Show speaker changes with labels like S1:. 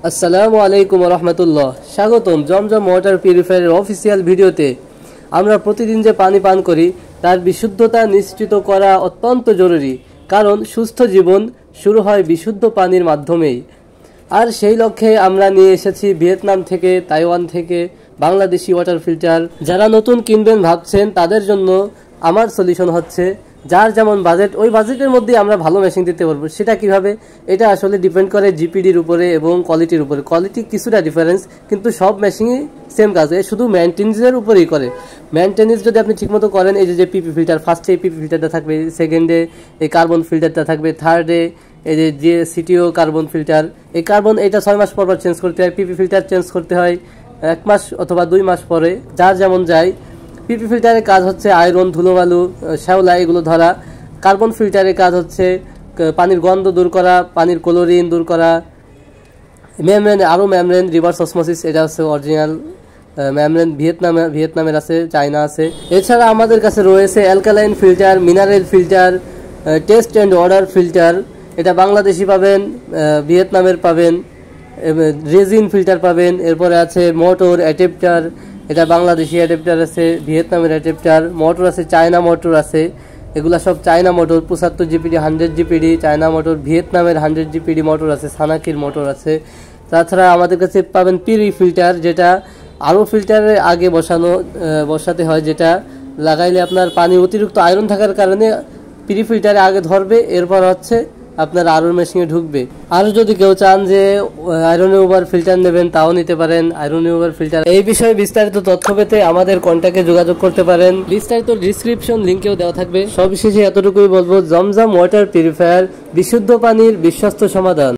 S1: আসসালামু আলাইকুম রহমতুল্লাহ। স্বাগতম জমজম ওয়াটার পিউরিফায়ারের অফিসিয়াল ভিডিওতে। আমরা প্রতিদিন যে পানি পান করি তার বিশুদ্ধতা নিশ্চিত করা অত্যন্ত জরুরি, কারণ সুস্থ জীবন শুরু হয় বিশুদ্ধ পানির মাধ্যমেই। আর সেই লক্ষ্যে আমরা নিয়ে এসেছি ভিয়েতনাম থেকে, তাইওয়ান থেকে বাংলাদেশি ওয়াটার ফিল্টার। যারা নতুন কিনবেন ভাবছেন তাদের জন্য আমার সলিউশন হচ্ছে, যার যেমন বাজেট ওই বাজেটের মধ্যে আমরা ভালো মেশিন দিতে পারবো। সেটা কিভাবে? এটা আসলে ডিপেন্ড করে জিপিডির উপরে এবং কোয়ালিটির উপরে। কোয়ালিটি কিছুটা ডিফারেন্স, কিন্তু সব মেশিনই সেম কাজ, শুধু মেনটেন্যান্সের উপরেই করে। মেনটেন্যান্স যদি আপনি ঠিকমতো করেন, এই যে পিপি ফিল্টার, ফার্স্টে এই পিপি ফিল্টারটা থাকবে, সেকেন্ডে এই কার্বন ফিল্টারটা থাকবে, থার্ডে এই যে সিটিও কার্বন ফিল্টার। এই কার্বন এটা 6 মাস পর চেঞ্জ করতে হয়, পিপি ফিল্টার চেঞ্জ করতে হয় 1 মাস অথবা 2 মাস পরে, যার যেমন যায়। পিপি ফিল্টারের কাজ হচ্ছে আয়রন, ধুলোবালু, শ্যাওলা এগুলো ধরা। কার্বন ফিল্টারের কাজ হচ্ছে পানির গন্ধ দূর করা, পানির ক্লোরিন দূর করা। মেমব্রেন, আরও মেমব্রেন, রিভার্স অসমোসিস, এটা হচ্ছে অরিজিনাল মেমব্রেন। ভিয়েতনামের আছে, চায়না আছে। এছাড়া আমাদের কাছে রয়েছে alkaline filter, mineral filter, test and order filter. এটা বাংলাদেশি পাবেন, ভিয়েতনামের পাবেন, রেজিন ফিল্টার পাবেন। এরপরে আছে মোটর অ্যাডাপ্টার, এটা বাংলাদেশি অ্যাডাপ্টার আছে, ভিয়েতনামের অ্যাডাপ্টার। মোটর আছে, চায়না মোটর আছে, এগুলা সব China motor. 75 GPT, 100 GPT China motor. ভিয়েতনামের 100 জিপিডি মোটর আছে, সানাকির মোটর আছে। তাছাড়া আমাদের কাছে পাবেন পিরি ফিল্টার, যেটা আরও ফিল্টারের আগে বসাতে হয়, যেটা লাগাইলে আপনার পানি অতিরিক্ত আয়রন থাকার কারণে পিরি ফিল্টারে আগে ধরবে, এরপর হচ্ছে আপনার আরও মেশিনে ঢুকবে। আর যদি কেউ চান যে আয়রন রিমুভার ফিল্টার নেবেন, তাও নিতে পারেন। আয়রন রিমুভার ফিল্টার এই বিষয়ে বিস্তারিত তথ্য পেতে আমাদের কন্ট্যাক্টে যোগাযোগ করতে পারেন। বিস্তারিত ডিসক্রিপশন লিঙ্কেও দেওয়া থাকবে। সবশেষে এতটুকুই বলবো, জমজম ওয়াটার পিউরিফায়ার, বিশুদ্ধ পানির বিশ্বস্ত সমাধান।